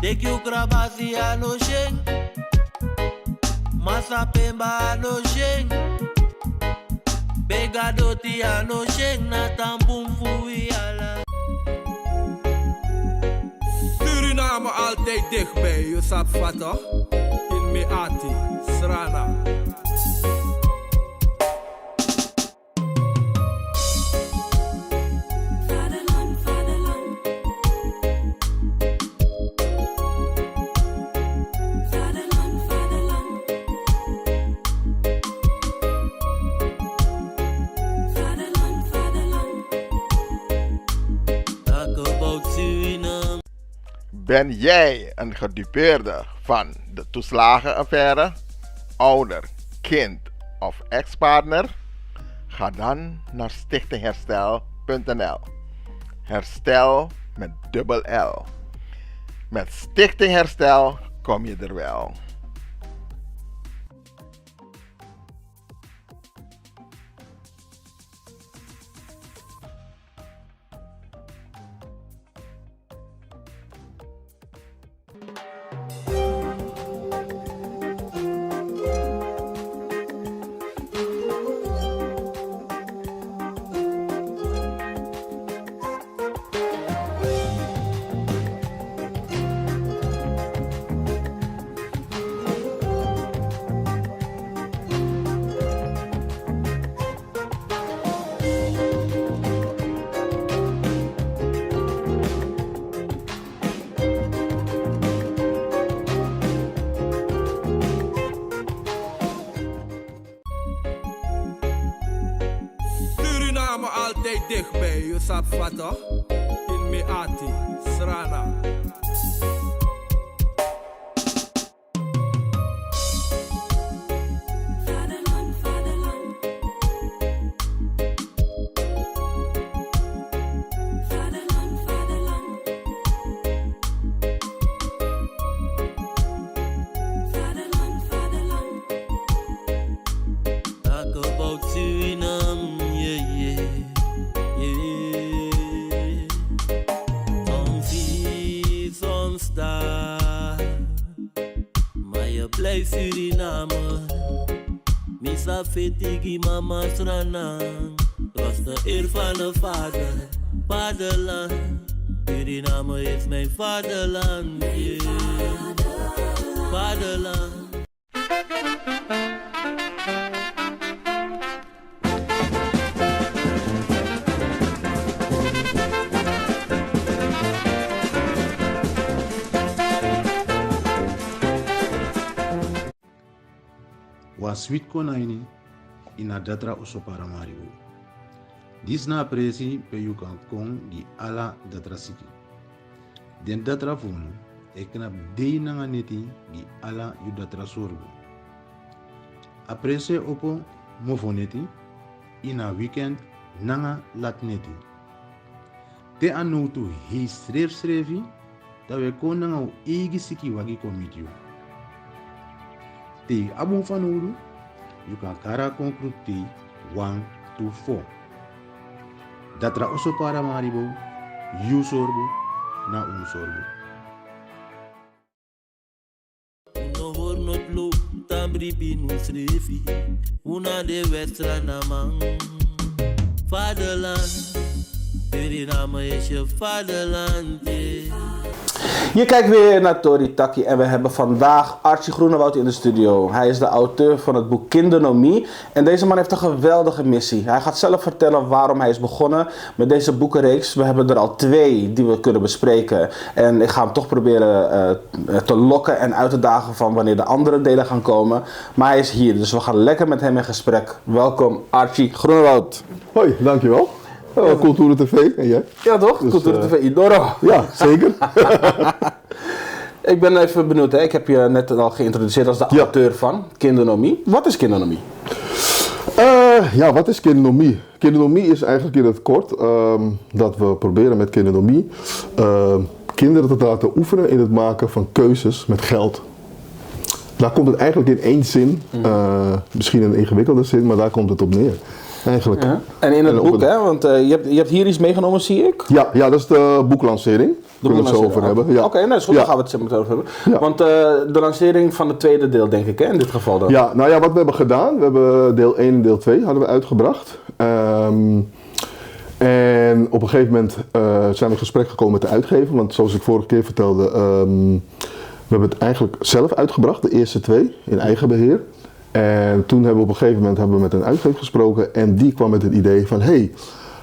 Take you krabasi ano sheng. Masa pemba ano sheng. Begadoti ano sheng. Natampum fui ala. Suriname altijd dichtbij, je sap vato. In Meati, Srana. Ben jij een gedupeerde van de toeslagenaffaire, ouder, kind of ex-partner? Ga dan naar stichtingherstel.nl. Herstel met dubbel L. Met Stichting Herstel kom je er wel. Suriname altijd dichtbij, je sap vato. In Meati, Srana. Suriname, misa fetigi mama Srana, was de eer van de vader, vaderland. Suriname is mijn vaderland, yeah. Vaderland. Wa sweet konaini ina datra uso paramaribo. Dis na presi pe you kan kong di ala datra siki. Den datra funu ekna dei nanga neti di ala yu datra sorgo. Aprese opo mofoneti ina weekend nanga lat neti. Te anutu hi srefi tawe ko nanga egi siki wagi komitio. Te abon fanuru, you kan kara concluti 1 to 4. Datra oso para maribo, you sorbo, na un sorbo. No hornot lo, tambri pinu srefi, una de westra namang. Vaderland, Suriname is je vaderland, yeah. Je kijkt weer naar Tori Taki en we hebben vandaag Archie Groenewoud in de studio. Hij is de auteur van het boek Kindernomie en deze man heeft een geweldige missie. Hij gaat zelf vertellen waarom hij is begonnen met deze boekenreeks. We hebben er al 2 die we kunnen bespreken en ik ga hem toch proberen te lokken en uit te dagen van wanneer de andere delen gaan komen. Maar hij is hier, dus we gaan lekker met hem in gesprek. Welkom Archie Groenewoud. Hoi, dankjewel. Cultura TV, en jij? Ja toch? Dus, Cultura TV, Idoro. Ja, zeker. Ik ben even benieuwd, hè? Ik heb je net al geïntroduceerd als de auteur van Kindernomie. Wat is Kindernomie? Ja, wat is kindernomie? Kindernomie is eigenlijk in het kort dat we proberen met kindernomie kinderen te laten oefenen in het maken van keuzes met geld. Daar komt het eigenlijk in één zin, misschien een ingewikkelde zin, maar daar komt het op neer. Ja. En in het boek, hè? Want je hebt hier iets meegenomen, zie ik? Ja, dat is de boeklancering. kunnen we het zo over hebben. Ja. Oké, nou is goed, Ja. daar gaan we het zo meteen over hebben. Ja. Want de lancering van het tweede deel, denk ik, hè, in dit geval dan. Ja, nou ja, wat we hebben gedaan, we hebben deel 1 en deel 2 hadden we uitgebracht. En op een gegeven moment zijn we in gesprek gekomen met de uitgever, want zoals ik vorige keer vertelde, we hebben het eigenlijk zelf uitgebracht, de eerste 2, in eigen beheer. En toen hebben we op een gegeven moment met een uitgever gesproken en die kwam met het idee van, hey,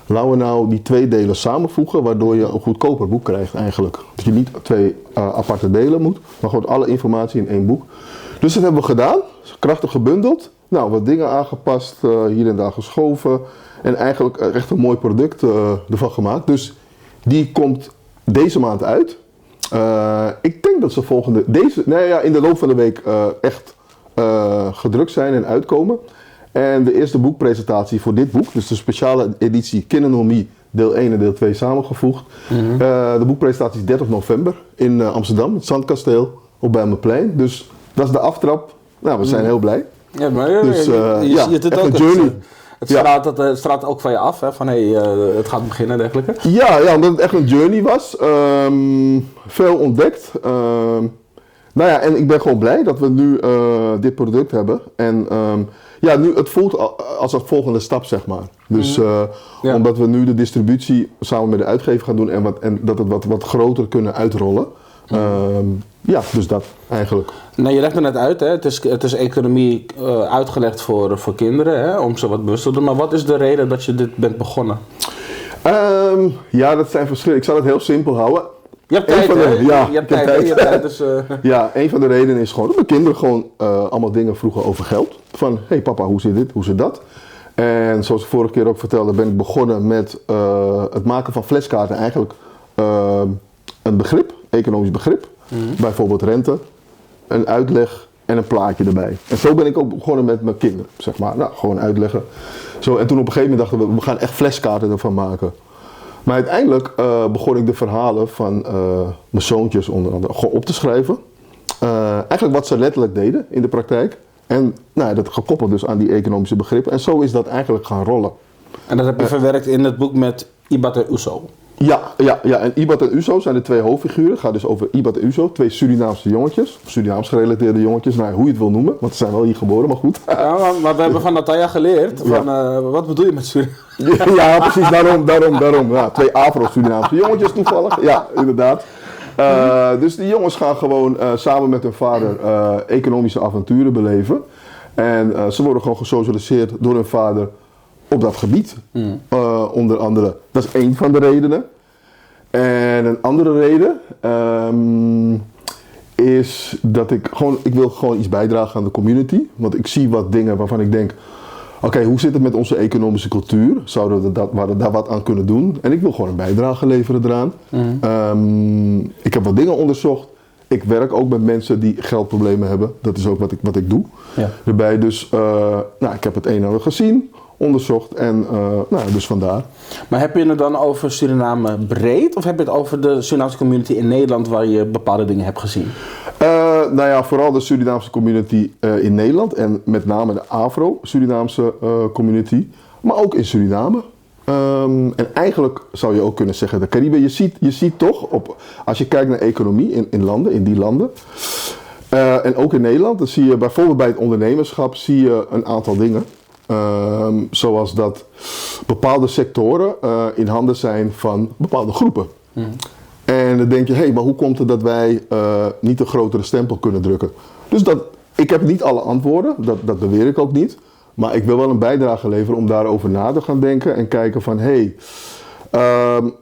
laten we nou die 2 delen samenvoegen, waardoor je een goedkoper boek krijgt eigenlijk. Dat je niet 2 aparte delen moet, maar gewoon alle informatie in 1 boek. Dus dat hebben we gedaan, krachtig gebundeld, nou wat dingen aangepast, hier en daar geschoven en eigenlijk echt een mooi product ervan gemaakt. Dus die komt deze maand uit. Ik denk dat ze in de loop van de week echt gedrukt zijn en uitkomen. En de eerste boekpresentatie voor dit boek, dus de speciale editie Kindernomie deel 1 en deel 2 samengevoegd. De boekpresentatie is 30 november in Amsterdam, het Zandkasteel op Bijlmerplein. Dus dat is de aftrap. Nou, we zijn heel blij. Ja, maar Dus, je ziet het echt ook. een journey. Het straalt ook van je af, hè, van het gaat beginnen en dergelijke. Ja, omdat het echt een journey was. Veel ontdekt. Nou ja, en ik ben gewoon blij dat we nu dit product hebben. En nu, het voelt als een volgende stap, zeg maar. Dus omdat we nu de distributie samen met de uitgever gaan doen en dat het wat groter kunnen uitrollen. Dus dat eigenlijk. Nou, je legt het net uit, hè? Het is economie uitgelegd voor kinderen, hè? Om ze wat bewust te doen. Maar wat is de reden dat je dit bent begonnen? Dat zijn verschillende. Ik zal het heel simpel houden. Je hebt tijd, hè? Je hebt tijd. Dus, Ja, een van de redenen is gewoon dat mijn kinderen gewoon allemaal dingen vroegen over geld. Van, hey papa, hoe zit dit, hoe zit dat? En zoals ik vorige keer ook vertelde, ben ik begonnen met het maken van flashkaarten. Eigenlijk een begrip, economisch begrip. Bijvoorbeeld rente, een uitleg en een plaatje erbij. En zo ben ik ook begonnen met mijn kinderen, zeg maar. Nou, gewoon uitleggen. Zo, en toen op een gegeven moment dachten we gaan echt flashkaarten ervan maken. Maar uiteindelijk begon ik de verhalen van mijn zoontjes onder andere gewoon op te schrijven. Eigenlijk wat ze letterlijk deden in de praktijk. En dat gekoppeld dus aan die economische begrippen. En zo is dat eigenlijk gaan rollen. En dat heb je verwerkt in het boek met Ibat en Uso. Ja, en Ibat en Uso zijn de 2 hoofdfiguren. Het gaat dus over Ibat en Uso, 2 Surinaamse jongetjes. Surinaams gerelateerde jongetjes, hoe je het wil noemen. Want ze zijn wel hier geboren, maar goed. Ja, maar we hebben van Natalia geleerd. Wat bedoel je met Suriname? Ja, precies, daarom. Ja, 2 Afro-Surinaamse jongetjes toevallig. Ja, inderdaad. Dus die jongens gaan gewoon samen met hun vader economische avonturen beleven. En ze worden gewoon gesocialiseerd door hun vader op dat gebied. Onder andere. Dat is één van de redenen. En een andere reden is dat ik wil gewoon iets bijdragen aan de community. Want ik zie wat dingen waarvan ik denk, oké, hoe zit het met onze economische cultuur? Zouden we daar wat aan kunnen doen? En ik wil gewoon een bijdrage leveren eraan. Ik heb wat dingen onderzocht. Ik werk ook met mensen die geldproblemen hebben. Dat is ook wat ik doe. Ja. Daarbij dus, ik heb het een en ander gezien, onderzocht en dus vandaar. Maar heb je het dan over Suriname breed? Of heb je het over de Surinaamse community in Nederland waar je bepaalde dingen hebt gezien? Vooral de Surinaamse community in Nederland en met name de Afro-Surinaamse community. Maar ook in Suriname. En eigenlijk zou je ook kunnen zeggen de Cariben. Je ziet toch, als je kijkt naar economie in die landen. En ook in Nederland, dan zie je bijvoorbeeld bij het ondernemerschap zie je een aantal dingen. Zoals dat bepaalde sectoren in handen zijn van bepaalde groepen. En dan denk je, maar hoe komt het dat wij niet een grotere stempel kunnen drukken? Dus ik heb niet alle antwoorden, dat beweer ik ook niet. Maar ik wil wel een bijdrage leveren om daarover na te gaan denken en kijken van,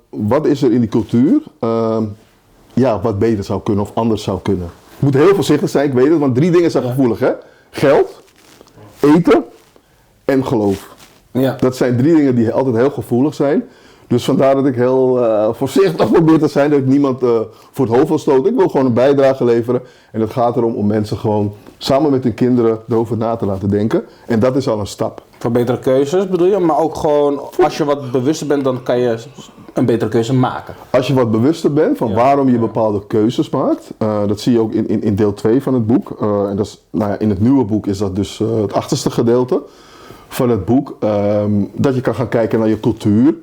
wat is er in die cultuur wat beter zou kunnen of anders zou kunnen. Ik moet heel voorzichtig zijn, ik weet het, want 3 dingen zijn gevoelig, hè? Geld, eten en geloof. Ja. Dat zijn 3 dingen die altijd heel gevoelig zijn. Dus vandaar dat ik heel voorzichtig probeer te zijn, dat ik niemand voor het hoofd wil stoten. Ik wil gewoon een bijdrage leveren. En het gaat erom om mensen gewoon samen met hun kinderen erover na te laten denken. En dat is al een stap. Voor betere keuzes bedoel je? Maar ook gewoon, als je wat bewuster bent, dan kan je een betere keuze maken. Als je wat bewuster bent van waarom je bepaalde keuzes maakt. Dat zie je ook in deel 2 van het boek. En dat is, in het nieuwe boek is dat dus het 8e gedeelte. van het boek. Dat je kan gaan kijken naar je cultuur,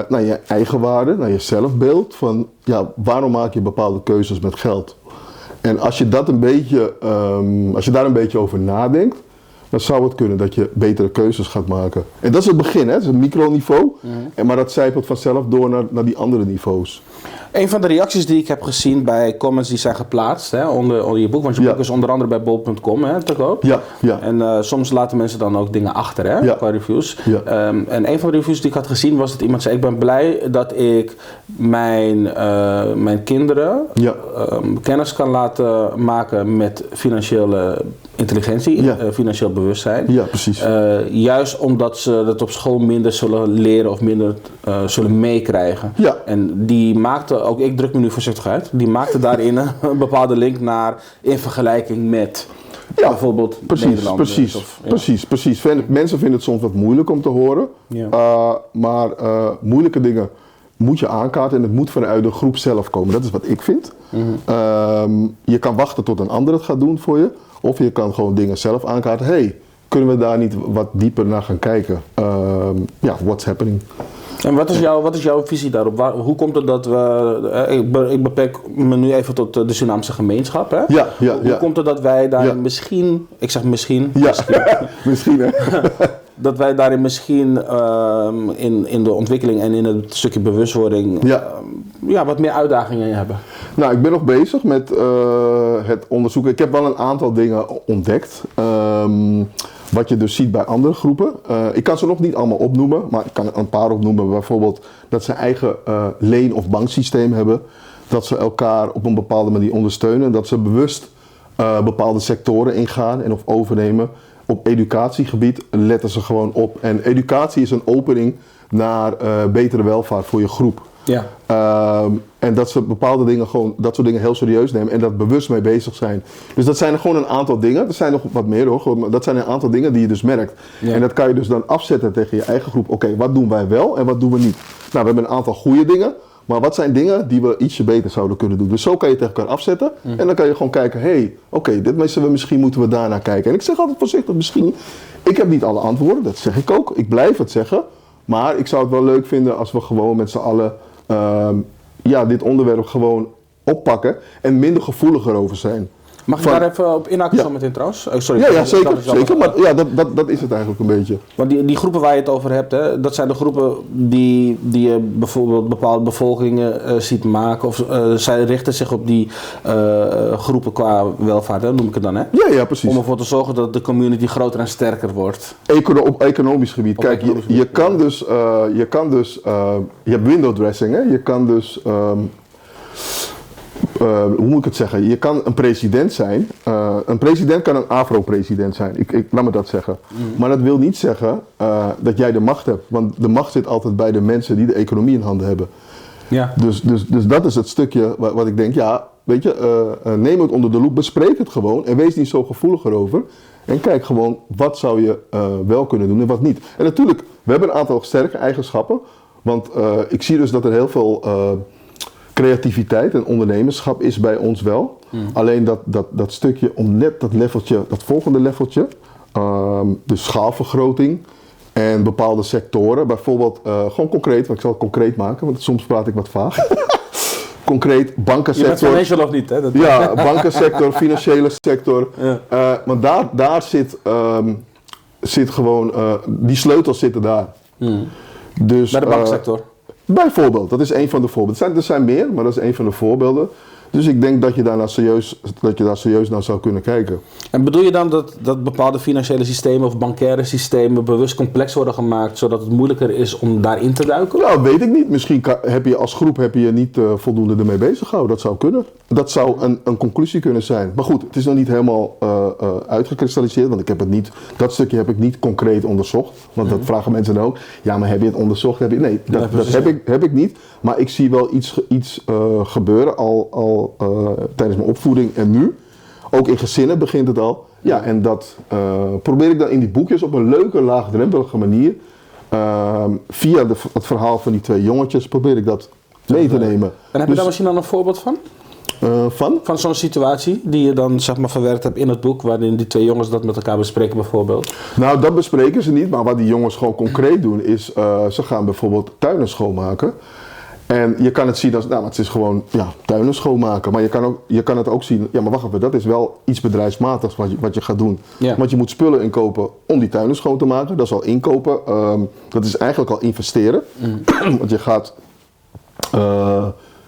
naar je eigen waarde, naar je zelfbeeld. Van ja, waarom maak je bepaalde keuzes met geld? En als je daar een beetje over nadenkt, dan zou het kunnen dat je betere keuzes gaat maken. En dat is het begin, hè? Dat is een microniveau. Maar dat zijpelt vanzelf door naar die andere niveaus. Een van de reacties die ik heb gezien bij comments die zijn geplaatst onder je boek, want je boek is onder andere bij bol.com te koop. Ja. En soms laten mensen dan ook dingen achter qua reviews. Ja. En een van de reviews die ik had gezien was dat iemand zei: ik ben blij dat ik mijn kinderen kennis kan laten maken met financiële intelligentie, financieel bewustzijn. Ja, precies. Juist omdat ze dat op school minder zullen leren of minder zullen meekrijgen. Ja. En die maakte, ook ik druk me nu voorzichtig uit, die maakte daarin een bepaalde link naar in vergelijking met bijvoorbeeld Nederland. Precies. Mensen vinden het soms wat moeilijk om te horen, maar moeilijke dingen moet je aankaarten en het moet vanuit de groep zelf komen. Dat is wat ik vind. Je kan wachten tot een ander het gaat doen voor je. Of je kan gewoon dingen zelf aankaarten. Hey, kunnen we daar niet wat dieper naar gaan kijken? What's happening? En wat is jouw visie daarop? Hoe komt het dat we... ik beperk me nu even tot de Surinaamse gemeenschap. Hè? Hoe komt het dat wij daarin misschien... Ik zeg misschien. Misschien hè. Dat wij daarin misschien in de ontwikkeling en in het stukje bewustwording wat meer uitdagingen hebben. Nou, ik ben nog bezig met het onderzoeken. Ik heb wel een aantal dingen ontdekt. Wat je dus ziet bij andere groepen. Ik kan ze nog niet allemaal opnoemen, maar ik kan een paar opnoemen. Bijvoorbeeld dat ze eigen leen- of banksysteem hebben. Dat ze elkaar op een bepaalde manier ondersteunen. Dat ze bewust bepaalde sectoren ingaan en of overnemen. Op educatiegebied letten ze gewoon op. En educatie is een opening naar betere welvaart voor je groep. Ja. En dat ze bepaalde dingen gewoon, dat soort dingen heel serieus nemen en daar bewust mee bezig zijn. Dus dat zijn er gewoon een aantal dingen. Er zijn nog wat meer hoor, maar dat zijn een aantal dingen die je dus merkt. Ja. En dat kan je dus dan afzetten tegen je eigen groep. Oké, wat doen wij wel en wat doen we niet? Nou, we hebben een aantal goede dingen. Maar wat zijn dingen die we ietsje beter zouden kunnen doen? Dus zo kan je tegen elkaar afzetten. En dan kan je gewoon kijken, misschien moeten we daarnaar kijken. En ik zeg altijd voorzichtig, misschien. Ik heb niet alle antwoorden, dat zeg ik ook. Ik blijf het zeggen. Maar ik zou het wel leuk vinden als we gewoon met z'n allen dit onderwerp gewoon oppakken. En minder gevoeliger over zijn. Mag ik daar even op inhaken zo meteen trouwens? Sorry, zeker. Maar dat is het eigenlijk een beetje. Want die groepen waar je het over hebt, dat zijn de groepen die je bijvoorbeeld bepaalde bevolkingen ziet maken. Of zij richten zich op die groepen qua welvaart, noem ik het dan, hè? Ja, precies. Om ervoor te zorgen dat de community groter en sterker wordt. Op economisch gebied. Kijk, je hebt window dressing, hè? Je kan dus... hoe moet ik het zeggen? Je kan een president zijn. Een president kan een afro-president zijn. Laat me dat zeggen. Maar dat wil niet zeggen dat jij de macht hebt. Want de macht zit altijd bij de mensen die de economie in handen hebben. Ja. Dus dat is het stukje wat ik denk. Ja, weet je, neem het onder de loep. Bespreek het gewoon. En wees niet zo gevoelig erover. En kijk gewoon, wat zou je wel kunnen doen en wat niet. En natuurlijk, we hebben een aantal sterke eigenschappen. Want ik zie dus dat er heel veel... creativiteit en ondernemerschap is bij ons wel. Alleen dat stukje om net dat volgende leveltje, dus schaalvergroting en bepaalde sectoren, bijvoorbeeld gewoon concreet, want ik zal het concreet maken, want soms praat ik wat vaag. Concreet, bankensector. Je bent financieel of niet, hè? Ja, bankensector, financiële sector. Ja. Maar daar zit gewoon, die sleutels zitten daar. Dus, bij de banksector? Bijvoorbeeld, dat is een van de voorbeelden. Er zijn meer, maar dat is een van de voorbeelden. Dus ik denk dat je daar serieus naar zou kunnen kijken. En bedoel je dan dat bepaalde financiële systemen of bankaire systemen bewust complex worden gemaakt, zodat het moeilijker is om daarin te duiken? Nou, weet ik niet. Misschien heb je als groep je niet voldoende ermee bezig gehouden. Dat zou kunnen. Dat zou een conclusie kunnen zijn. Maar goed, het is nog niet helemaal uitgekristalliseerd, want dat stukje heb ik niet concreet onderzocht. Want dat vragen mensen dan ook. Ja, maar heb je het onderzocht? Nee, dat heb ik niet. Maar ik zie wel iets gebeuren al tijdens mijn opvoeding en nu. Ook in gezinnen begint het al. Ja, en dat probeer ik dan in die boekjes op een leuke, laagdrempelige manier. Via het verhaal van die twee jongetjes probeer ik dat mee te nemen. En heb je daar misschien dan een voorbeeld van? Van zo'n situatie die je dan zeg maar verwerkt hebt in het boek, waarin die 2 jongens dat met elkaar bespreken bijvoorbeeld? Nou, dat bespreken ze niet, maar wat die jongens gewoon concreet doen is, ze gaan bijvoorbeeld tuinen schoonmaken. En je kan het zien als, nou, het is gewoon tuinen schoonmaken. Maar je kan het ook zien, ja maar wacht even, dat is wel iets bedrijfsmatigs wat je gaat doen. Ja. Want je moet spullen inkopen om die tuinen schoon te maken. Dat is al inkopen, dat is eigenlijk al investeren. Want je gaat,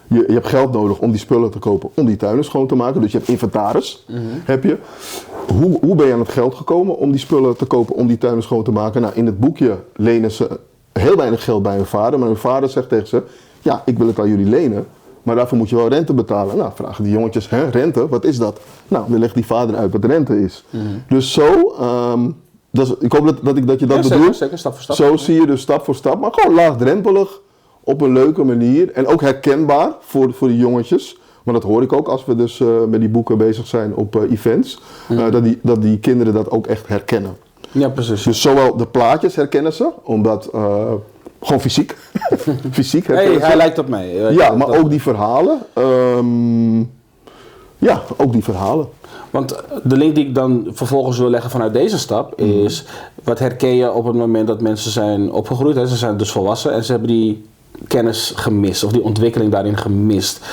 je hebt geld nodig om die spullen te kopen om die tuinen schoon te maken. Dus je hebt inventaris, heb je. Hoe ben je aan het geld gekomen om die spullen te kopen om die tuinen schoon te maken? Nou, in het boekje lenen ze heel weinig geld bij hun vader. Maar hun vader zegt tegen ze, ja, ik wil het aan jullie lenen, maar daarvoor moet je wel rente betalen. Nou, vragen die jongetjes, rente, wat is dat? Nou, dan legt die vader uit wat rente is. Dus zo, ik hoop dat je dat bedoelt. Zeker, stap voor stap. Zo zie je dus stap voor stap, maar gewoon laagdrempelig, op een leuke manier. En ook herkenbaar voor die jongetjes. Maar dat hoor ik ook als we dus met die boeken bezig zijn op events. Dat die kinderen dat ook echt herkennen. Ja, precies. Dus zowel de plaatjes herkennen ze, omdat... gewoon fysiek. Fysiek hij lijkt op mij. Ja, maar ook die verhalen. Ook die verhalen. Want de link die ik dan vervolgens wil leggen vanuit deze stap is... Wat herken je op het moment dat mensen zijn opgegroeid? Hè? Ze zijn dus volwassen en ze hebben die kennis gemist. Of die ontwikkeling daarin gemist.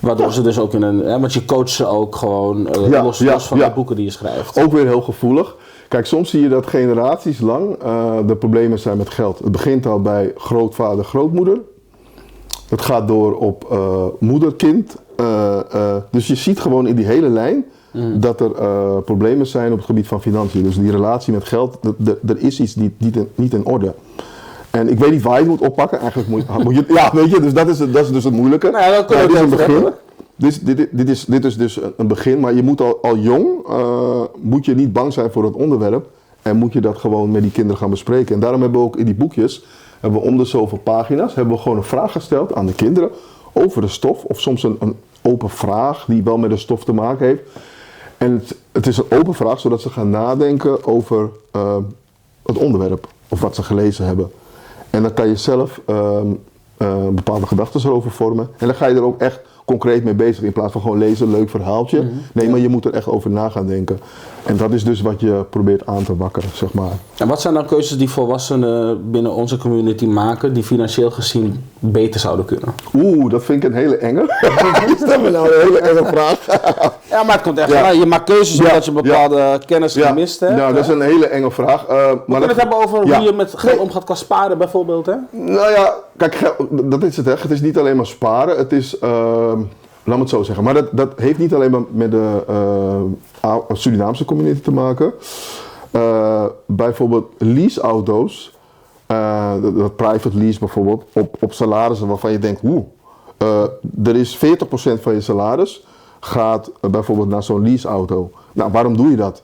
Waardoor ze dus ook in een... want je coacht ze ook gewoon los van de boeken die je schrijft. Ook weer heel gevoelig. Kijk, soms zie je dat generaties lang de problemen zijn met geld. Het begint al bij grootvader, grootmoeder. Het gaat door op moeder, kind. Dus je ziet gewoon in die hele lijn dat er problemen zijn op het gebied van financiën. Dus die relatie met geld, er is iets niet in orde. En ik weet niet waar je het moet oppakken. Eigenlijk moet je ja, weet je, dus dat is dus het moeilijke. Nou ja, dit is een begin. Dit is dus een begin, maar je moet al jong, moet je niet bang zijn voor het onderwerp en moet je dat gewoon met die kinderen gaan bespreken. En daarom hebben we ook in die boekjes, hebben we om de zoveel pagina's, hebben we gewoon een vraag gesteld aan de kinderen over de stof. Of soms een open vraag die wel met de stof te maken heeft. En het is een open vraag zodat ze gaan nadenken over het onderwerp of wat ze gelezen hebben. En dan kan je zelf bepaalde gedachten erover vormen. En dan ga je er ook echt concreet mee bezig in plaats van gewoon lezen, leuk verhaaltje. Nee, maar je moet er echt over na gaan denken. En dat is dus wat je probeert aan te wakkeren, zeg maar. En wat zijn dan keuzes die volwassenen binnen onze community maken die financieel gezien beter zouden kunnen? Dat vind ik een hele enge. Dat is nou een hele enge vraag. Ja, maar het komt echt van, je maakt keuzes omdat je bepaalde kennis gemist hebt. Nou, dat is een hele enge vraag. We kunnen het hebben over hoe je met geld omgaat qua sparen bijvoorbeeld, hè? Nou ja, kijk, dat is het, hè. Het is niet alleen maar sparen, het is... laat me het zo zeggen, maar dat heeft niet alleen maar met de Surinaamse community te maken. Bijvoorbeeld leaseauto's, dat private lease bijvoorbeeld, op salarissen waarvan je denkt, er is 40% van je salaris gaat bijvoorbeeld naar zo'n leaseauto. Nou, waarom doe je dat?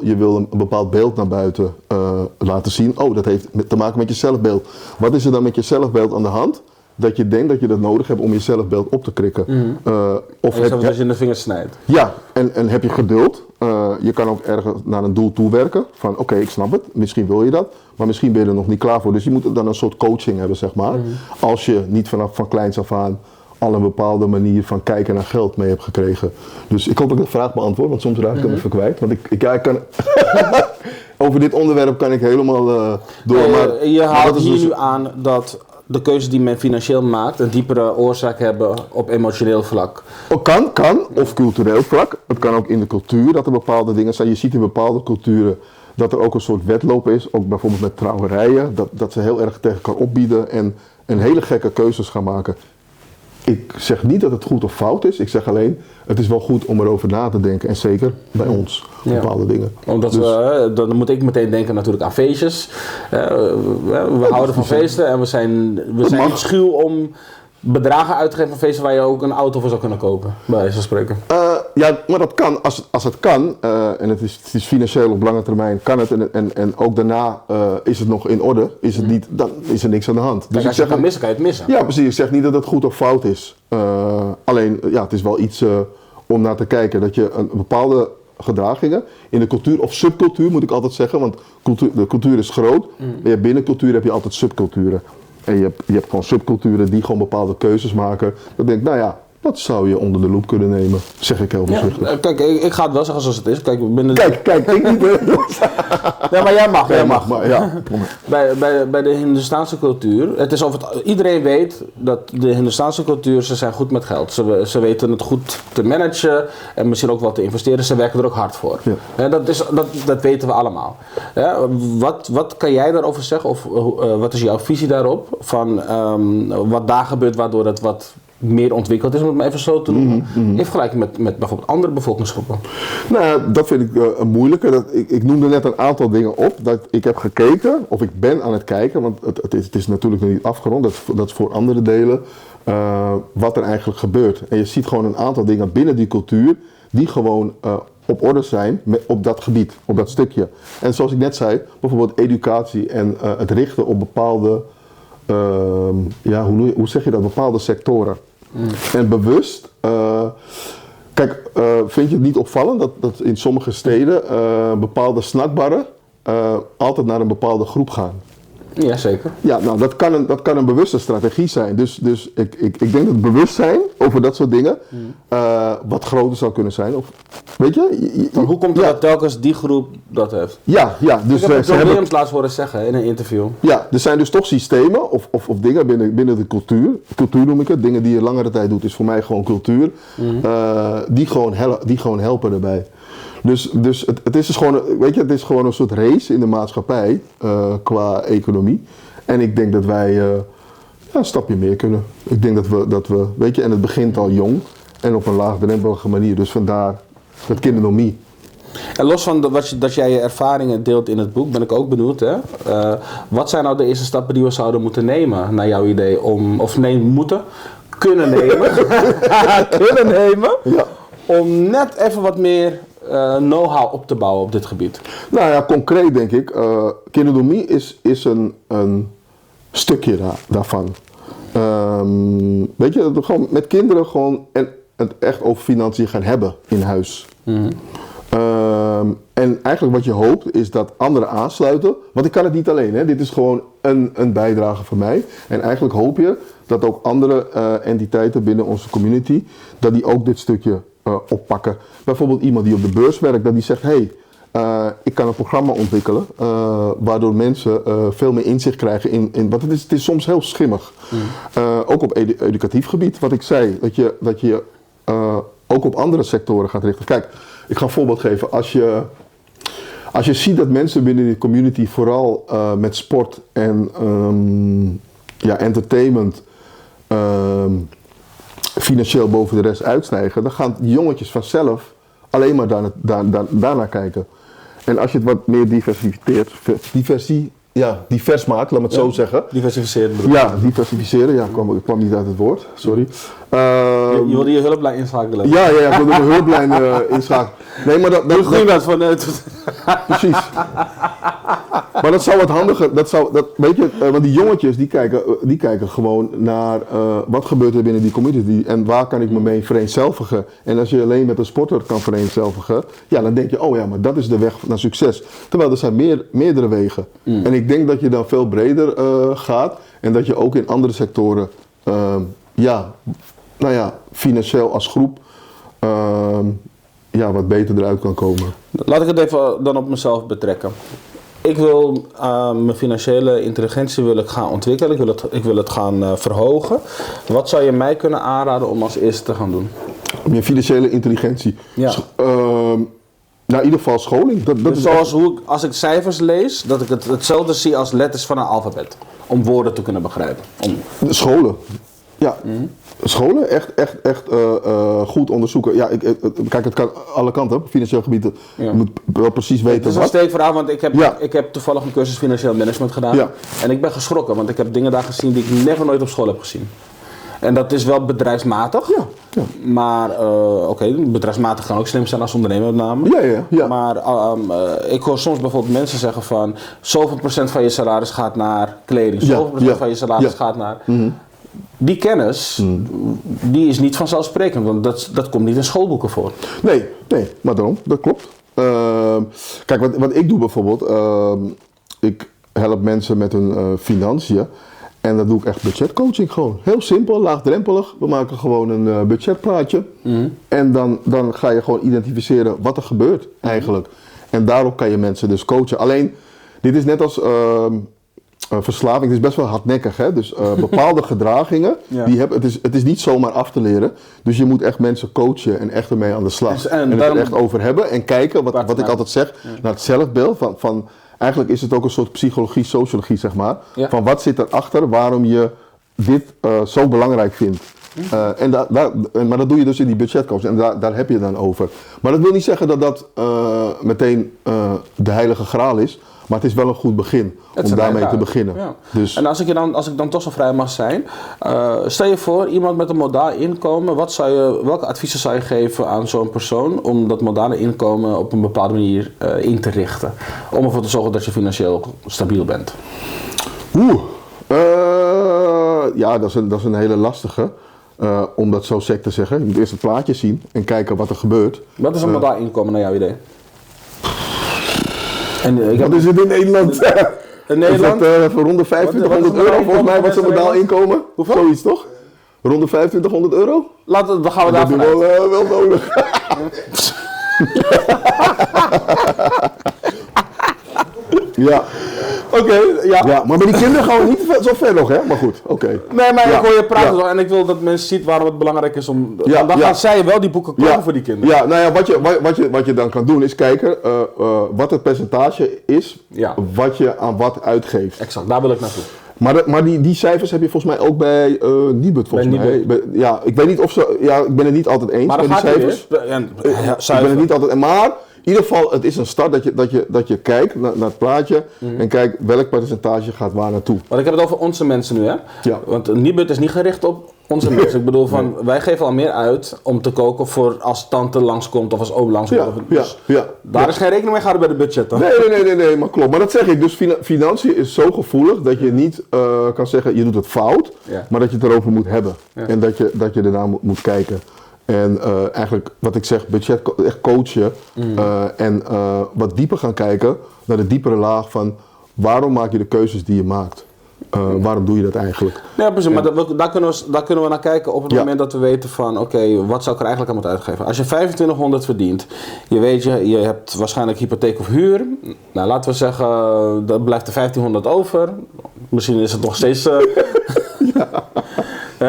Je wil een bepaald beeld naar buiten laten zien. Dat heeft te maken met je zelfbeeld. Wat is er dan met je zelfbeeld aan de hand? Dat je denkt dat je dat nodig hebt om je zelfbeeld op te krikken. Of je dat dus in de vingers snijdt. Ja, en heb je geduld. Je kan ook ergens naar een doel toe werken. Van oké, ik snap het, misschien wil je dat. Maar misschien ben je er nog niet klaar voor. Dus je moet dan een soort coaching hebben, zeg maar. Als je niet van kleins af aan al een bepaalde manier van kijken naar geld mee hebt gekregen. Dus ik hoop dat ik de vraag beantwoord, want soms raak ik hem even kwijt. Want ik kan... Over dit onderwerp kan ik helemaal door. Maar je haalt hier nu aan dat de keuzes die men financieel maakt een diepere oorzaak hebben op emotioneel vlak. Kan, of cultureel vlak. Het kan ook in de cultuur dat er bepaalde dingen zijn. Je ziet in bepaalde culturen dat er ook een soort wedloop is. Ook bijvoorbeeld met trouwerijen. Dat ze heel erg tegen elkaar opbieden en hele gekke keuzes gaan maken. Ik zeg niet dat het goed of fout is. Ik zeg alleen, het is wel goed om erover na te denken. En zeker bij ons, bepaalde dingen. Omdat dan moet ik meteen denken natuurlijk aan feestjes. We houden van feesten en we zijn niet schuw om bedragen uit te geven van feesten waar je ook een auto voor zou kunnen kopen, bij wijze van spreken. Ja, maar dat kan. Als het kan, en het is financieel op lange termijn, kan het. En ook daarna is het nog in orde. Is het niet, dan is er niks aan de hand. Dus als je het kan missen, kan je het missen. Ja, precies. Ik zeg niet dat het goed of fout is. Alleen, het is wel iets om naar te kijken. Dat je een bepaalde gedragingen in de cultuur, of subcultuur moet ik altijd zeggen. Want de cultuur is groot. Maar binnen cultuur heb je altijd subculturen. En je hebt gewoon subculturen die gewoon bepaalde keuzes maken. Dan denk ik, dat zou je onder de loep kunnen nemen, zeg ik heel voorzichtig. Ja, kijk, ik ga het wel zeggen zoals het is. Kijk, Kijk, ik niet. Nee, maar jij mag. Maar, ja. Bij de Hindoestaanse cultuur, het is iedereen weet dat de Hindoestaanse cultuur, ze zijn goed met geld. Ze weten het goed te managen en misschien ook wat te investeren. Ze werken er ook hard voor. Ja. Dat weten we allemaal. Ja, wat kan jij daarover zeggen? Of wat is jouw visie daarop? Van wat daar gebeurt waardoor het wat meer ontwikkeld is, om het maar even zo te noemen, in vergelijking met bijvoorbeeld andere bevolkingsgroepen? Nou, dat vind ik een moeilijke. Ik noemde net een aantal dingen op dat ik heb gekeken, of ik ben aan het kijken, want het is natuurlijk nog niet afgerond, dat is voor andere delen, wat er eigenlijk gebeurt. En je ziet gewoon een aantal dingen binnen die cultuur die gewoon op orde zijn op dat gebied, op dat stukje. En zoals ik net zei, bijvoorbeeld educatie en het richten op bepaalde, hoe zeg je dat, bepaalde sectoren. En bewust, kijk, vind je het niet opvallend dat in sommige steden bepaalde snackbarren altijd naar een bepaalde groep gaan? Ja, zeker. Ja, nou, dat kan een bewuste strategie zijn. Dus ik denk dat het bewustzijn over dat soort dingen wat groter zou kunnen zijn. Of, weet je? Maar hoe komt het dat telkens die groep dat heeft? Ja. Dus ik heb John Williams laatst horen zeggen in een interview. Ja, er zijn dus toch systemen of dingen binnen de cultuur. Cultuur noem ik het. Dingen die je langere tijd doet is voor mij gewoon cultuur. Die gewoon helpen erbij. Dus het is dus gewoon, weet je, het is gewoon een soort race in de maatschappij qua economie. En ik denk dat wij een stapje meer kunnen. Ik denk dat we, weet je, en het begint al jong en op een laagdrempelige manier. Dus vandaar dat kindernomie. En los van dat jij je ervaringen deelt in het boek, ben ik ook benieuwd. Hè? Wat zijn nou de eerste stappen die we zouden moeten nemen, naar jouw idee, kunnen nemen, Ja. Om net even wat meer know-how op te bouwen op dit gebied? Nou ja, concreet denk ik, kindernomie is een stukje daarvan. Weet je, gewoon met kinderen gewoon en het echt over financiën gaan hebben in huis. En eigenlijk wat je hoopt is dat anderen aansluiten, want ik kan het niet alleen, hè? Dit is gewoon een bijdrage van mij. En eigenlijk hoop je dat ook andere entiteiten binnen onze community, dat die ook dit stukje oppakken. Bijvoorbeeld iemand die op de beurs werkt, dat die zegt, ik kan een programma ontwikkelen waardoor mensen veel meer inzicht krijgen in wat het is soms heel schimmig. Ook op educatief gebied, wat ik zei, dat je ook op andere sectoren gaat richten. Kijk, ik ga een voorbeeld geven. Als je ziet dat mensen binnen die community vooral met sport en entertainment financieel boven de rest uitstijgen, dan gaan die jongetjes vanzelf alleen maar daarnaar kijken. En als je het wat meer divers maakt, laat me het zo zeggen. Diversificeren bedoel ik. Ja, diversificeren. Ja, ik kwam niet uit het woord, sorry. Je wilde je hulplijn inschakelen. Ja, ik wilde mijn hulplijn inschakelen. Nee, maar precies. Maar dat zou wat handiger, weet je, want die jongetjes die kijken gewoon naar wat gebeurt er binnen die community en waar kan ik me mee vereenzelvigen. En als je alleen met een sporter kan vereenzelvigen, ja, dan denk je, maar dat is de weg naar succes. Terwijl er zijn meerdere wegen. En ik denk dat je dan veel breder gaat en dat je ook in andere sectoren, financieel als groep, wat beter eruit kan komen. Laat ik het even dan op mezelf betrekken. Ik wil mijn financiële intelligentie gaan ontwikkelen. Ik wil het gaan verhogen. Wat zou je mij kunnen aanraden om als eerste te gaan doen? Je financiële intelligentie? Ja. In ieder geval scholing. Dus zoals als ik cijfers lees, dat ik hetzelfde zie als letters van een alfabet. Om woorden te kunnen begrijpen. Scholen. Ja, scholen echt goed onderzoeken. Ja, kijk, het kan alle kanten op, financieel gebied. Je moet wel precies weten wat. Het is een steekverhaal, want ik heb toevallig een cursus financieel management gedaan. Ja. En ik ben geschrokken, want ik heb dingen daar gezien die ik nooit op school heb gezien. En dat is wel bedrijfsmatig. Ja. Maar bedrijfsmatig kan ook slim zijn als ondernemer met name. Ja. Maar ik hoor soms bijvoorbeeld mensen zeggen van zoveel procent van je salaris gaat naar kleding. Zoveel procent van je salaris gaat naar... Die kennis, die is niet vanzelfsprekend, want dat komt niet in schoolboeken voor. Nee, maar daarom, dat klopt. Kijk, wat ik doe bijvoorbeeld, ik help mensen met hun financiën. En dat doe ik echt budgetcoaching gewoon. Heel simpel, laagdrempelig. We maken gewoon een budgetplaatje. En dan ga je gewoon identificeren wat er gebeurt eigenlijk. En daarop kan je mensen dus coachen. Alleen, dit is net als verslaving, het is best wel hardnekkig. Hè? Dus bepaalde gedragingen, het is niet zomaar af te leren. Dus je moet echt mensen coachen en echt ermee aan de slag. En het er echt over hebben en kijken, wat ik altijd zeg, naar het zelfbeeld. Van, eigenlijk is het ook een soort psychologie, sociologie zeg maar. Ja. Van wat zit erachter, waarom je dit zo belangrijk vindt. Maar dat doe je dus in die budgetcoaching en daar heb je het dan over. Maar dat wil niet zeggen dat dat meteen de heilige graal is. Maar het is wel een goed begin om daarmee te beginnen. Ja. Dus. En als ik dan toch zo vrij mag zijn, stel je voor iemand met een modaal inkomen, welke adviezen zou je geven aan zo'n persoon om dat modale inkomen op een bepaalde manier in te richten? Om ervoor te zorgen dat je financieel stabiel bent. Ja, dat is een hele lastige. Om dat zo sec te zeggen. Je moet eerst het plaatje zien en kijken wat er gebeurt. Wat is een modaal inkomen naar jouw idee? Wat is het in Nederland? In Nederland? Is dat rond de 2500 euro volgens mij wat ze modaal inkomen? Hoeveel? Zoiets toch? Rond de 2500 euro? Dan gaan we daarvan uit. Dat heb je wel nodig. Ja. Oké, ja. Maar bij die kinderen gaan we niet zo ver nog, hè? Maar goed, oké. Nee, maar ik hoor je praten toch en ik wil dat mensen zien waarom het belangrijk is om... dan gaan zij wel die boeken kopen voor die kinderen. Ja, nou ja, wat je dan kan doen is kijken wat het percentage is wat je aan wat uitgeeft. Exact, daar wil ik naartoe. Maar die cijfers heb je volgens mij ook bij Nibud volgens mij. Ja, ik weet niet of ze... Ja, ik ben het niet altijd eens maar met die cijfers. Ik ben het niet altijd... Maar... In ieder geval, het is een start dat je kijkt naar het plaatje en kijkt welk percentage gaat waar naartoe. Want ik heb het over onze mensen nu, hè? Ja. Want Nibud is niet gericht op onze mensen. Ik bedoel, wij geven al meer uit om te koken voor als tante langskomt of als oom langskomt. Daar is geen rekening mee gehouden bij de budget, toch? Nee, maar klopt. Maar dat zeg ik, dus financiën is zo gevoelig dat je niet kan zeggen je doet het fout, maar dat je het erover moet hebben. Ja. En dat je ernaar moet kijken. En eigenlijk wat ik zeg, budget echt coachen en wat dieper gaan kijken naar de diepere laag van waarom maak je de keuzes die je maakt. Waarom doe je dat eigenlijk? Ja, precies, maar daar kunnen we naar kijken op het moment dat we weten van oké, wat zou ik er eigenlijk aan moeten uitgeven? Als je 2500 verdient, je weet je hebt waarschijnlijk hypotheek of huur. Nou, laten we zeggen, dan blijft er 1500 over. Misschien is het nog steeds...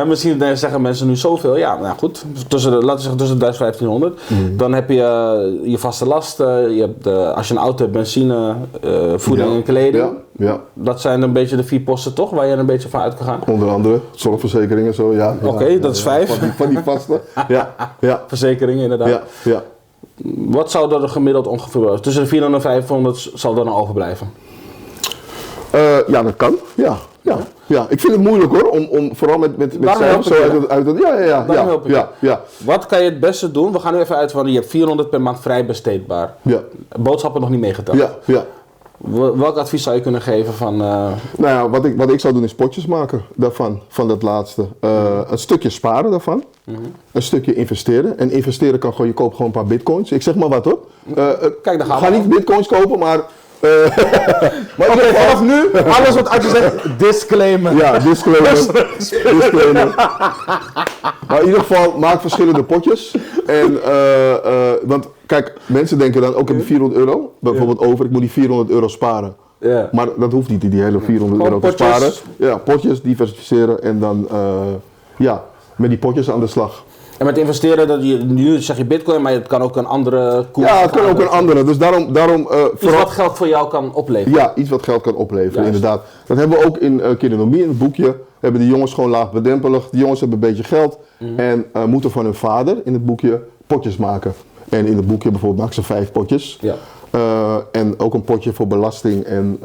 misschien zeggen mensen nu zoveel. Ja, nou goed. Laten we zeggen tussen 1000 en 1500. Dan heb je je vaste lasten. Je hebt als je een auto hebt, benzine, voeding en kleding. Ja. Dat zijn een beetje de 4 posten toch, waar je een beetje van uit kan gaan? Onder andere zorgverzekeringen zo, ja. Oké, dat is 5. Van die vaste. Ja. Verzekeringen inderdaad. Ja. Wat zou er gemiddeld ongeveer tussen de 400 en 500 zal er dan overblijven? Ja, dat kan. Ja, ik vind het moeilijk hoor, om vooral met cijfers zo uit het... Ja. Wat kan je het beste doen? We gaan nu even uit van je hebt 400 per maand vrij besteedbaar. Ja. Boodschappen nog niet meegeteld. Ja. Welk advies zou je kunnen geven van... Nou ja, wat ik zou doen is potjes maken daarvan, van dat laatste. Een stukje sparen daarvan. Een stukje investeren. En investeren kan gewoon, je koopt gewoon een paar bitcoins. Ik zeg maar wat hoor. Kijk, dan ga niet bitcoins kopen, maar... maar vanaf nu, alles wat uit je zegt, disclaimer. Ja, disclaimer. Maar in ieder geval, maak verschillende potjes. En, want kijk, mensen denken dan, ook heb je 400 euro bijvoorbeeld over, ik moet die 400 euro sparen. Yeah. Maar dat hoeft niet, die hele 400 euro te sparen. Ja, potjes, diversificeren en dan met die potjes aan de slag. En met investeren, nu zeg je bitcoin, maar het kan ook een andere koers. Ja, het kan ook een andere. Dus daarom iets wat geld voor jou kan opleveren. Ja, iets wat geld kan opleveren, inderdaad. Dat hebben we ook in Kindernomie, in het boekje. Hebben de jongens gewoon laagdrempelig. De jongens hebben een beetje geld en moeten van hun vader in het boekje potjes maken. En in het boekje bijvoorbeeld maken ze 5 potjes. Ja. En ook een potje voor belasting en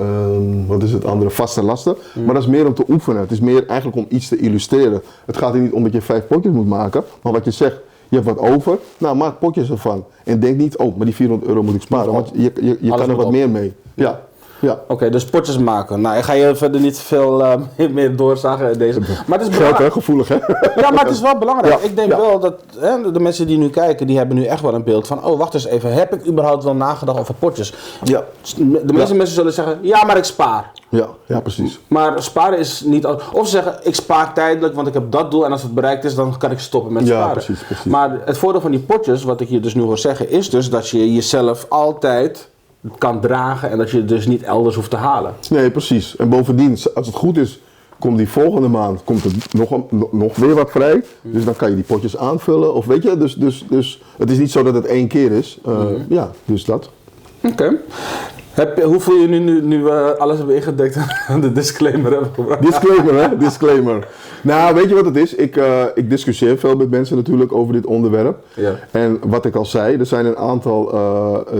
wat is het andere, vaste lasten. Maar dat is meer om te oefenen. Het is meer eigenlijk om iets te illustreren. Het gaat er niet om dat je 5 potjes moet maken, maar wat je zegt, je hebt wat over, nou maak potjes ervan. En denk niet, maar die 400 euro moet ik sparen, want je kan er wat meer mee. Ja. Ja. Oké, dus potjes maken. Nou, ik ga je verder niet veel meer doorzagen in deze. Maar het is Geld, belangrijk. hè? Gevoelig, hè? Ja, maar het is wel belangrijk. Ja, Ik denk ja. wel dat de mensen die nu kijken, die hebben nu echt wel een beeld van, oh, wacht eens even, heb ik überhaupt wel nagedacht over potjes? Ja. De meeste mensen zullen zeggen, ja, maar ik spaar. Ja, precies. Maar sparen is niet... Of ze zeggen, ik spaar tijdelijk, want ik heb dat doel en als het bereikt is, dan kan ik stoppen met Ja, sparen. precies. Maar het voordeel van die potjes, wat ik je dus nu hoor zeggen, is dus dat je jezelf altijd kan dragen en dat je het dus niet elders hoeft te halen. Nee, precies. En bovendien, als het goed is, komt die volgende maand komt er nog weer wat vrij. Dus dan kan je die potjes aanvullen. Of weet je, dus het is niet zo dat het 1 keer is. Ja, dus dat. Oké. Hoe voel je nu we alles hebben ingedekt en de disclaimer hebben gebruikt? Disclaimer, hè? Disclaimer. Nou, weet je wat het is? Ik discussieer veel met mensen natuurlijk over dit onderwerp. Ja. En wat ik al zei, er zijn een aantal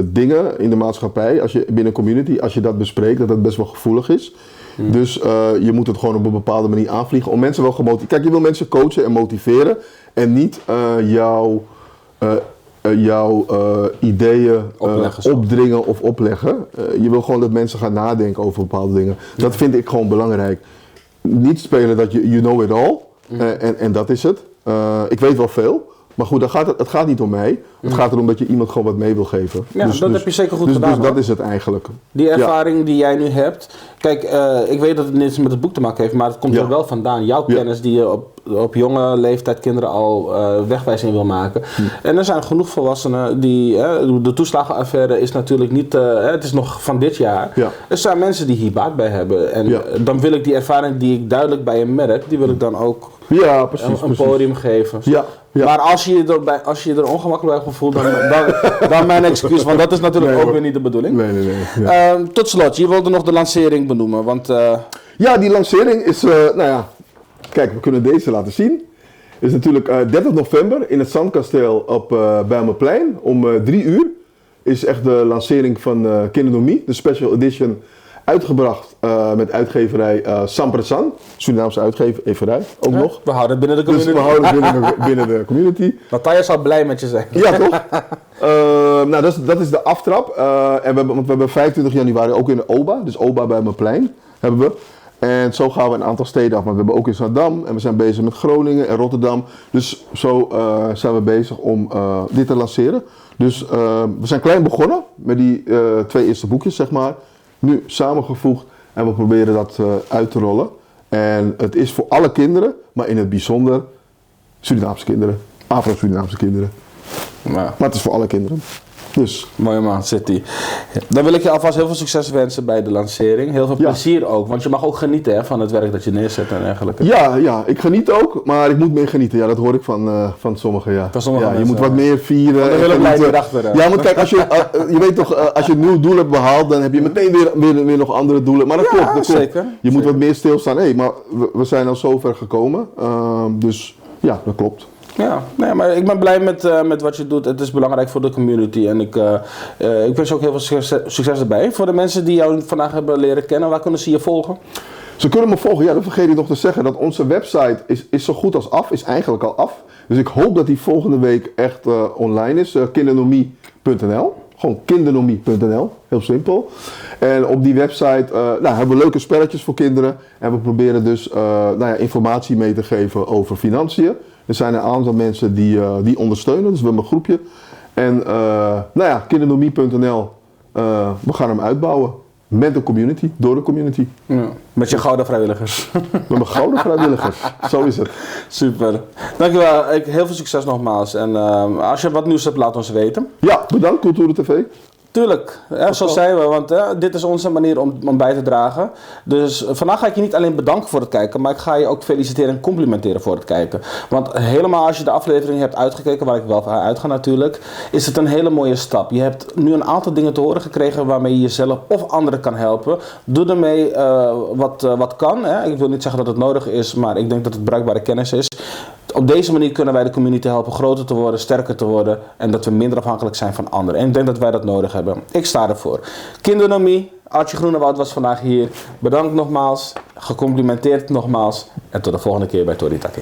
dingen in de maatschappij, als je binnen een community, als je dat bespreekt, dat best wel gevoelig is. Dus je moet het gewoon op een bepaalde manier aanvliegen om mensen wel gemotiveerd. Kijk, je wil mensen coachen en motiveren en niet jouw ideeën opdringen of opleggen. Je wil gewoon dat mensen gaan nadenken over bepaalde dingen. Dat vind ik gewoon belangrijk. Niet spelen dat you know it all. En dat is het. Ik weet wel veel. Maar goed, het gaat niet om mij. Het gaat erom dat je iemand gewoon wat mee wil geven. Ja, dat heb je zeker goed gedaan. Dus dat is het eigenlijk. Die ervaring die jij nu hebt. Kijk, ik weet dat het niets met het boek te maken heeft, maar het komt er wel vandaan. Jouw kennis die je op jonge leeftijd kinderen al wegwijs in wil maken. En er zijn genoeg volwassenen die... de toeslagenaffaire is natuurlijk niet... het is nog van dit jaar. Ja. Er zijn mensen die hier baat bij hebben. En dan wil ik die ervaring die ik duidelijk bij je merk, die wil ik dan ook een podium geven. Ja. Ja. Maar als je er ongemakkelijk bij voelt, dan mijn excuus, want dat is natuurlijk ook weer niet de bedoeling. Nee. Ja. Tot slot, je wilde nog de lancering benoemen, want... Ja, die lancering is, kijk, we kunnen deze laten zien. Is natuurlijk 30 november in het Zandkasteel op Bijlmerplein om 3 uur. Is echt de lancering van Kindernomie, de special edition. Uitgebracht met uitgeverij Sampresan, Surinaamse uitgeverij ook nog. We houden het binnen de community. Dus we houden het binnen de community. Natalia zal blij met je zijn. Ja, toch? Dat is de aftrap. En we hebben 25 januari ook in de OBA, dus OBA bij mijn plein hebben we. En zo gaan we een aantal steden af. Maar we hebben ook in Zaandam en we zijn bezig met Groningen en Rotterdam. Dus zo zijn we bezig om dit te lanceren. Dus we zijn klein begonnen met die 2 eerste boekjes, zeg maar. Nu samengevoegd en we proberen dat uit te rollen. En het is voor alle kinderen, maar in het bijzonder Surinaamse kinderen, Afro-Surinaamse kinderen. Nou. Maar het is voor alle kinderen. Dus. Mooie man, City. Dan wil ik je alvast heel veel succes wensen bij de lancering. Heel veel plezier ook, want je mag ook genieten van het werk dat je neerzet en dergelijke. Ja, ik geniet ook, maar ik moet meer genieten. Ja, dat hoor ik van sommigen. Ja. Van sommige mensen, je moet wat meer vieren. Dan wil ik blij erachter. Ja, want kijk, als je weet toch, als je een nieuw doel hebt behaald, dan heb je meteen weer nog andere doelen. Maar dat klopt. Zeker. Je moet wat meer stilstaan. Hé, maar we zijn al zo ver gekomen. Dus ja, dat klopt. Ja, nee, maar ik ben blij met wat je doet. Het is belangrijk voor de community en ik wens je ook heel veel succes erbij. Voor de mensen die jou vandaag hebben leren kennen, waar kunnen ze je volgen? Ze kunnen me volgen. Ja, dat vergeet ik nog te zeggen. Dat onze website is zo goed als af. Is eigenlijk al af. Dus ik hoop dat die volgende week echt online is. Kindernomie.nl. Gewoon kindernomie.nl. Heel simpel. En op die website hebben we leuke spelletjes voor kinderen. En we proberen dus informatie mee te geven over financiën. Er zijn een aantal mensen die ondersteunen. Dus we hebben een groepje. En kindernomie.nl. We gaan hem uitbouwen. Met de community, door de community. Ja, met je gouden vrijwilligers. Met mijn gouden vrijwilligers, zo is het. Super. Dankjewel, heel veel succes nogmaals. En als je wat nieuws hebt, laat ons weten. Ja, bedankt Cultura TV. Tuurlijk, zo zijn we, want dit is onze manier om bij te dragen. Dus vandaag ga ik je niet alleen bedanken voor het kijken, maar ik ga je ook feliciteren en complimenteren voor het kijken. Want helemaal als je de aflevering hebt uitgekeken, waar ik wel van uitga natuurlijk, is het een hele mooie stap. Je hebt nu een aantal dingen te horen gekregen waarmee je jezelf of anderen kan helpen. Doe ermee wat kan. Hè. Ik wil niet zeggen dat het nodig is, maar ik denk dat het bruikbare kennis is. Op deze manier kunnen wij de community helpen groter te worden, sterker te worden en dat we minder afhankelijk zijn van anderen. En ik denk dat wij dat nodig hebben. Ik sta ervoor. Kindernomie, Archie Groenewoud was vandaag hier. Bedankt nogmaals, gecomplimenteerd nogmaals en tot de volgende keer bij Tori Taki.